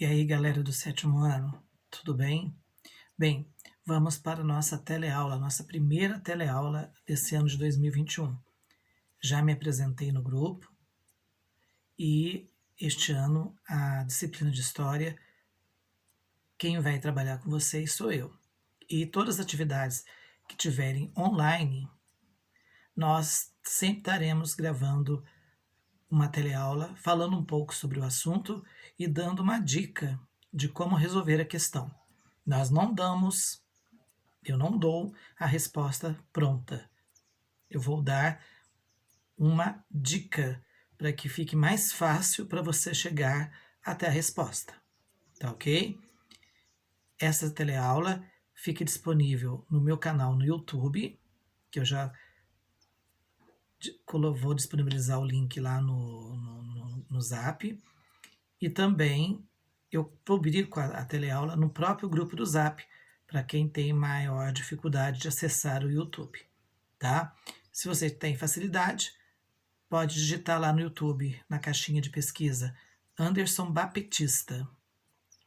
E aí, galera do sétimo ano, tudo bem? Bem, vamos para a nossa teleaula, nossa primeira teleaula desse ano de 2021. Já me apresentei no grupo e este ano a disciplina de História, quem vai trabalhar com vocês sou eu. E todas as atividades que tiverem online, nós sempre estaremos gravando uma teleaula falando um pouco sobre o assunto e dando uma dica de como resolver a questão. Nós não damos, eu não dou a resposta pronta. Eu vou dar uma dica para que fique mais fácil para você chegar até a resposta. Tá ok? Essa teleaula fica disponível no meu canal no YouTube, que eu já vou disponibilizar o link lá no Zap. E também eu publico a teleaula no próprio grupo do Zap, para quem tem maior dificuldade de acessar o YouTube, tá? Se você tem facilidade, pode digitar lá no YouTube, na caixinha de pesquisa, Anderson Baptista.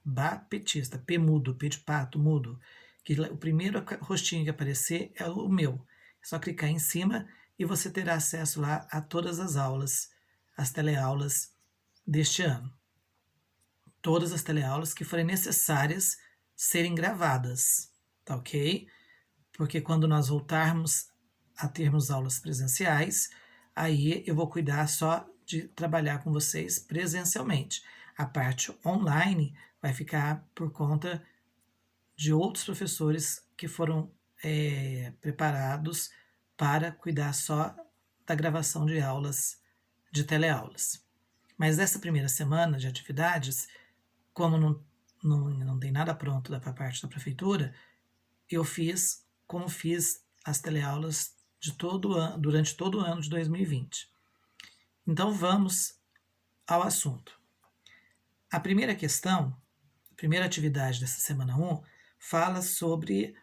Baptista, P mudo, P de pato, mudo. Que o primeiro rostinho que aparecer é o meu. É só clicar em cima e você terá acesso lá a todas as aulas, as teleaulas deste ano. Todas as teleaulas que forem necessárias serem gravadas, tá ok? Porque quando nós voltarmos a termos aulas presenciais, aí eu vou cuidar só de trabalhar com vocês presencialmente. A parte online vai ficar por conta de outros professores que foram preparados para cuidar só da gravação de aulas, de teleaulas. Mas essa primeira semana de atividades, como não tem nada pronto da parte da prefeitura, eu fiz como fiz as teleaulas durante todo o ano de 2020. Então vamos ao assunto. A primeira questão, a primeira atividade dessa semana 1, fala sobre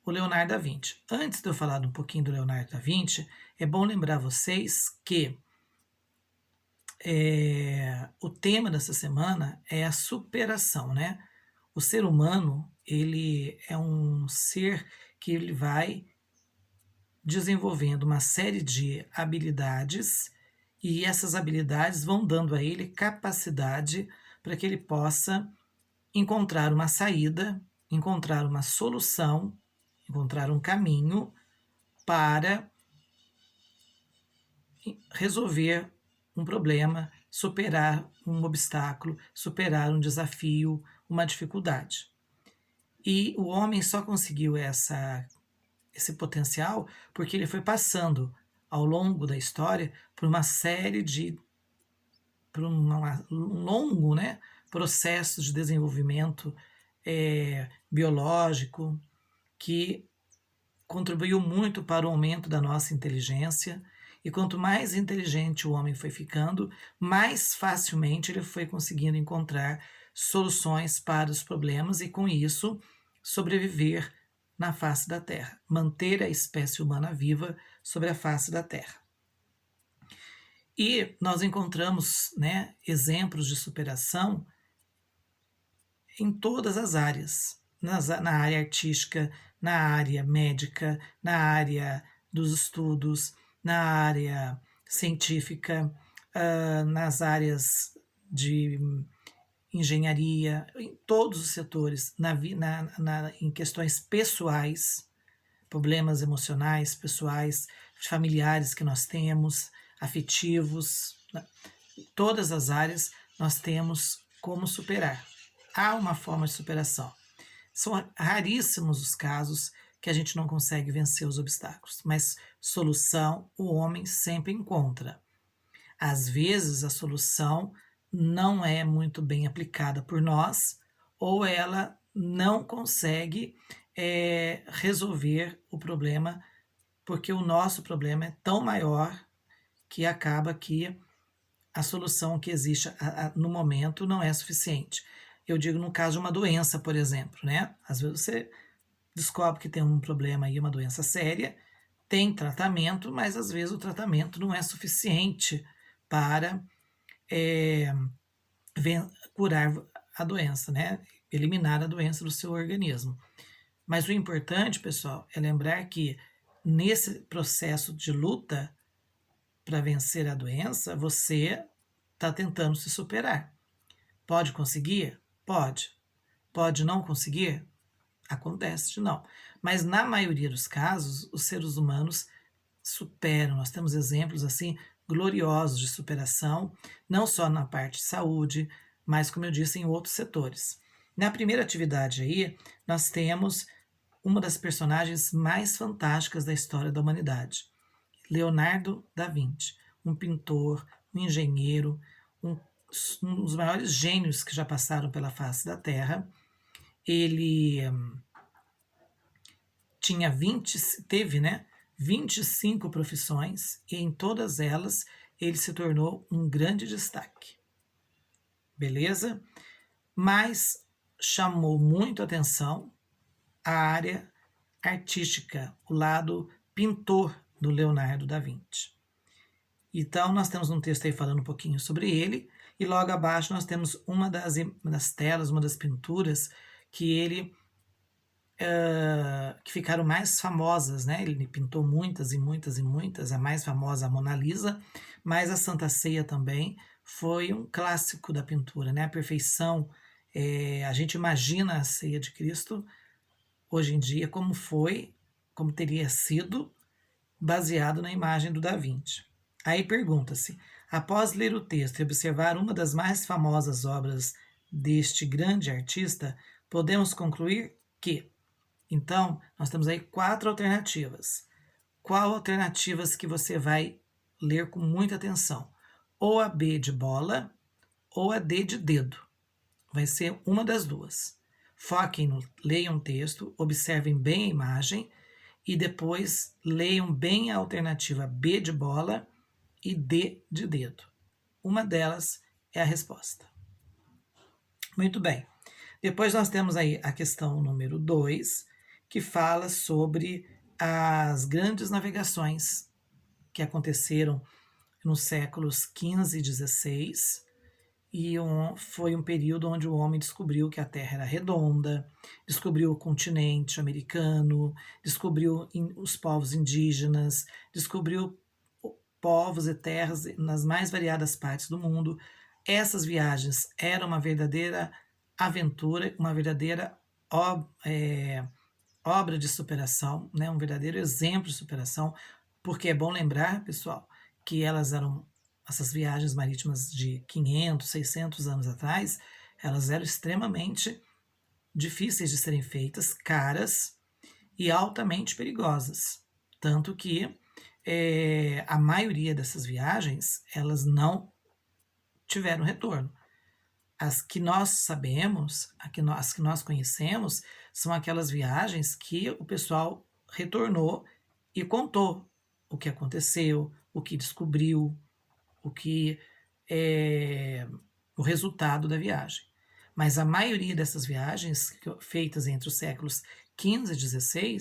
o Leonardo da Vinci. Antes de eu falar um pouquinho do Leonardo da Vinci, é bom lembrar vocês que o tema dessa semana é a superação, né? O ser humano, ele é um ser que ele vai desenvolvendo uma série de habilidades e essas habilidades vão dando a ele capacidade para que ele possa encontrar uma saída, encontrar uma solução, encontrar um caminho para resolver um problema, superar um obstáculo, superar um desafio, uma dificuldade. E o homem só conseguiu esse potencial porque ele foi passando ao longo da história por uma série de por um longo, né, processo de desenvolvimento biológico que contribuiu muito para o aumento da nossa inteligência. E quanto mais inteligente o homem foi ficando, mais facilmente ele foi conseguindo encontrar soluções para os problemas e, com isso, sobreviver na face da Terra, manter a espécie humana viva sobre a face da Terra. E nós encontramos, né, exemplos de superação em todas as áreas, na área artística, na área médica, na área dos estudos, na área científica, nas áreas de engenharia, em todos os setores, em questões pessoais, problemas emocionais, pessoais, familiares que nós temos, afetivos, todas as áreas nós temos como superar. Há uma forma de superação. São raríssimos os casos que a gente não consegue vencer os obstáculos, mas solução o homem sempre encontra. Às vezes a solução não é muito bem aplicada por nós, ou ela não consegue resolver o problema, porque o nosso problema é tão maior que acaba que a solução que existe no momento não é suficiente. Eu digo no caso de uma doença, por exemplo, né? Às vezes você descobre que tem um problema aí, uma doença séria, tem tratamento, mas às vezes o tratamento não é suficiente para curar a doença, né? Eliminar a doença do seu organismo. Mas o importante, pessoal, é lembrar que nesse processo de luta para vencer a doença, você está tentando se superar. Pode conseguir? Pode. Pode não conseguir? Acontece de não. Mas na maioria dos casos, os seres humanos superam. Nós temos exemplos assim gloriosos de superação, não só na parte de saúde, mas como eu disse, em outros setores. Na primeira atividade aí, nós temos uma das personagens mais fantásticas da história da humanidade, Leonardo da Vinci, um pintor, um engenheiro, um, um dos maiores gênios que já passaram pela face da Terra. Ele tinha 20, teve, né, 25 profissões e em todas elas ele se tornou um grande destaque. Beleza? Mas chamou muito atenção a área artística, o lado pintor do Leonardo da Vinci. Então, nós temos um texto aí falando um pouquinho sobre ele, e logo abaixo nós temos uma das telas, uma das pinturas que ele que ficaram mais famosas, né? Ele pintou muitas e muitas e muitas, a mais famosa, a Mona Lisa, mas a Santa Ceia também foi um clássico da pintura, né? A perfeição, a gente imagina a Ceia de Cristo hoje em dia como foi, como teria sido, baseado na imagem do Da Vinci. Aí pergunta-se, após ler o texto e observar uma das mais famosas obras deste grande artista, podemos concluir que. Então, nós temos aí 4 alternativas. Qual alternativas que você vai ler com muita atenção? Ou a B de bola, ou a D de dedo. Vai ser uma das duas. Foquem no, leiam o texto, observem bem a imagem e depois leiam bem a alternativa B de bola e D de dedo. Uma delas é a resposta. Muito bem. Depois nós temos aí a questão número 2, que fala sobre as grandes navegações que aconteceram nos séculos XV e XVI, e foi um período onde o homem descobriu que a Terra era redonda, descobriu o continente americano, descobriu os povos indígenas, descobriu povos e terras nas mais variadas partes do mundo. Essas viagens eram uma verdadeira aventura, uma verdadeira obra de superação, né? Um verdadeiro exemplo de superação, porque é bom lembrar, pessoal, que essas viagens marítimas de 500, 600 anos atrás, elas eram extremamente difíceis de serem feitas, caras e altamente perigosas. Tanto que a maioria dessas viagens, elas não tiveram retorno. As que nós sabemos, as que nós conhecemos, são aquelas viagens que o pessoal retornou e contou o que aconteceu, o que descobriu, o resultado da viagem. Mas a maioria dessas viagens feitas entre os séculos XV e XVI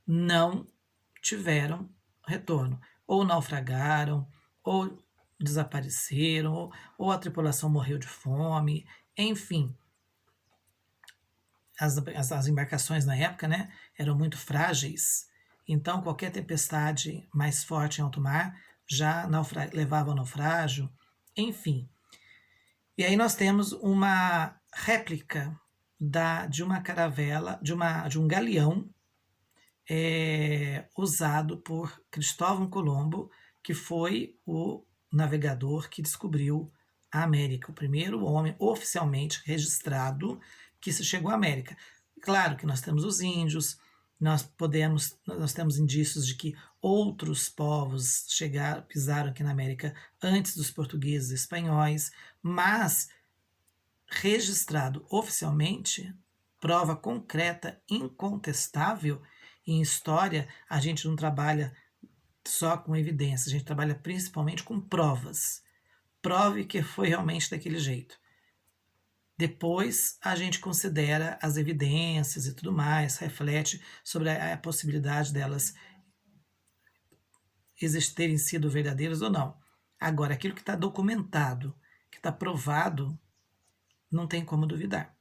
não tiveram retorno. Ou naufragaram, ou desapareceram, ou a tripulação morreu de fome, enfim. As embarcações na época, né, eram muito frágeis, então qualquer tempestade mais forte em alto mar já levava ao naufrágio, enfim. E aí nós temos uma réplica de uma caravela, de um galeão usado por Cristóvão Colombo, que foi o navegador que descobriu a América, o primeiro homem oficialmente registrado que se chegou à América. Claro que nós temos os índios, nós temos indícios de que outros povos pisaram aqui na América antes dos portugueses e espanhóis, mas registrado oficialmente, prova concreta, incontestável. Em história, a gente não trabalha só com evidências, a gente trabalha principalmente com provas. Prove que foi realmente daquele jeito. Depois a gente considera as evidências e tudo mais, reflete sobre a possibilidade delas terem sido verdadeiras ou não. Agora, aquilo que está documentado, que está provado, não tem como duvidar.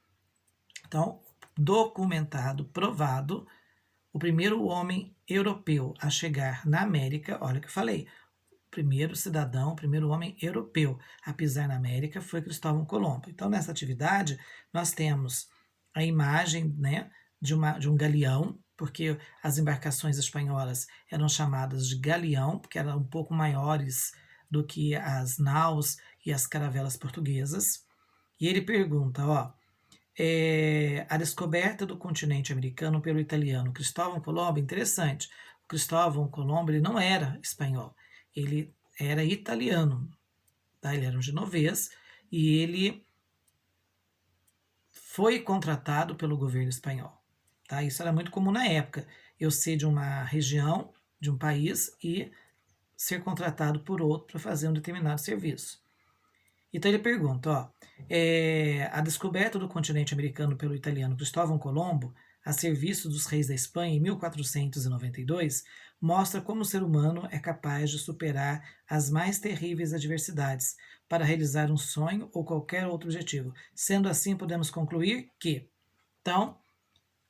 Então, documentado, provado, o primeiro homem europeu a chegar na América, olha o que eu falei, o primeiro cidadão, o primeiro homem europeu a pisar na América foi Cristóvão Colombo. Então, nessa atividade, nós temos a imagem, né, de um galeão, porque as embarcações espanholas eram chamadas de galeão, porque eram um pouco maiores do que as naus e as caravelas portuguesas. E ele pergunta, ó, a descoberta do continente americano pelo italiano Cristóvão Colombo, interessante. O Cristóvão Colombo ele não era espanhol, ele era italiano, tá? Ele era um genovês e ele foi contratado pelo governo espanhol. Tá? Isso era muito comum na época. Eu ser de uma região, de um país e ser contratado por outro para fazer um determinado serviço. Então ele pergunta, ó, a descoberta do continente americano pelo italiano Cristóvão Colombo, a serviço dos reis da Espanha em 1492, mostra como o ser humano é capaz de superar as mais terríveis adversidades para realizar um sonho ou qualquer outro objetivo. Sendo assim, podemos concluir que, então,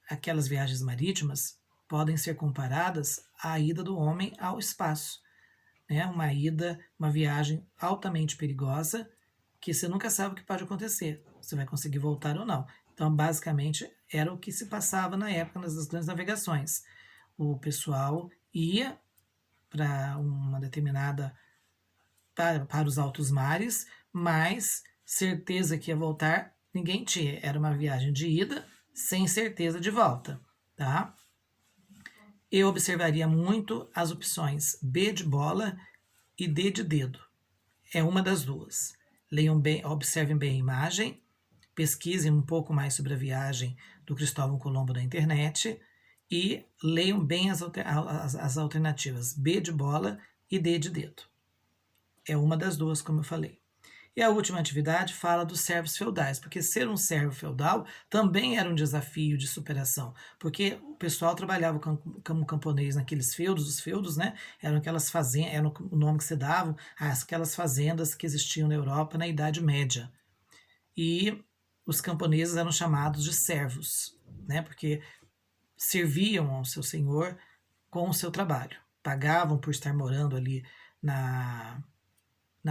aquelas viagens marítimas podem ser comparadas à ida do homem ao espaço, né? Uma viagem altamente perigosa, que você nunca sabe o que pode acontecer, você vai conseguir voltar ou não. Então, basicamente, era o que se passava na época das grandes navegações. O pessoal ia para uma determinada, para os altos mares, mas certeza que ia voltar, ninguém tinha. Era uma viagem de ida, sem certeza de volta, tá? Eu observaria muito as opções B de bola e D de dedo. É uma das duas. Leiam bem, observem bem a imagem, pesquisem um pouco mais sobre a viagem do Cristóvão Colombo na internet e leiam bem as alternativas B de bola e D de dedo. É uma das duas, como eu falei. E a última atividade fala dos servos feudais, porque ser um servo feudal também era um desafio de superação, porque o pessoal trabalhava como camponês naqueles feudos, os feudos, né, eram aquelas fazendas, era o nome que se davam, aquelas fazendas que existiam na Europa na Idade Média. E os camponeses eram chamados de servos, né, porque serviam ao seu senhor com o seu trabalho, pagavam por estar morando ali na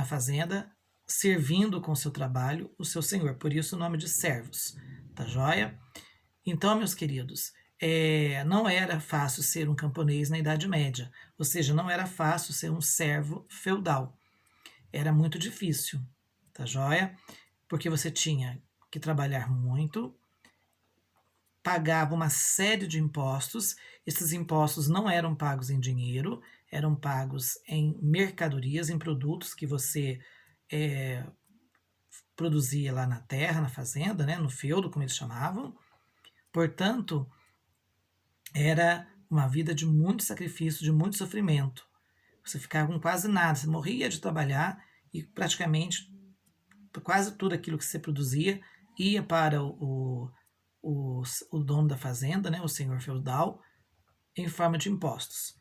fazenda, servindo com seu trabalho o seu senhor. Por isso o nome de servos, tá joia? Então, meus queridos, não era fácil ser um camponês na Idade Média, ou seja, não era fácil ser um servo feudal. Era muito difícil, tá joia? Porque você tinha que trabalhar muito, pagava uma série de impostos, esses impostos não eram pagos em dinheiro, eram pagos em mercadorias, em produtos que você produzia lá na terra, na fazenda, né, no feudo, como eles chamavam. Portanto, era uma vida de muito sacrifício, de muito sofrimento. Você ficava com quase nada, você morria de trabalhar e praticamente quase tudo aquilo que você produzia ia para o dono da fazenda, né, o senhor feudal, em forma de impostos.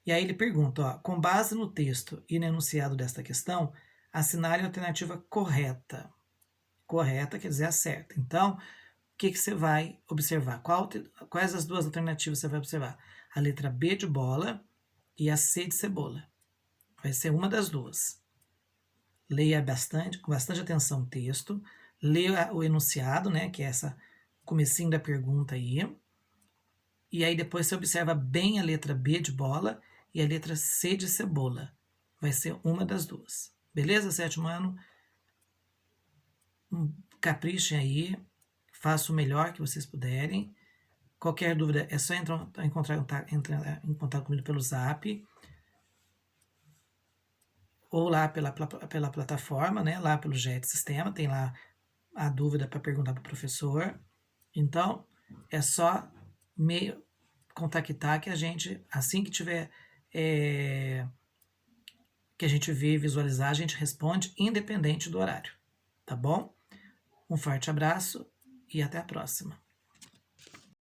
E aí ele pergunta, ó, com base no texto e no enunciado desta questão, assinale a alternativa correta. Correta quer dizer a certa. Então, o que você vai observar? Quais as duas alternativas você vai observar? A letra B de bola e a C de cebola. Vai ser uma das duas. Leia com bastante atenção o texto, leia o enunciado, né, que é essa comecinho da pergunta aí, e aí depois você observa bem a letra B de bola e a letra C de cebola. Vai ser uma das duas. Beleza, sétimo ano? Caprichem aí, façam o melhor que vocês puderem. Qualquer dúvida é só entrar em contato comigo pelo Zap ou lá pela plataforma, né, lá pelo JET Sistema, tem lá a dúvida para perguntar para o professor. Então, é só me contactar que a gente, assim que tiver, que a gente vê, visualizar, a gente responde independente do horário, tá bom? Um forte abraço e até a próxima.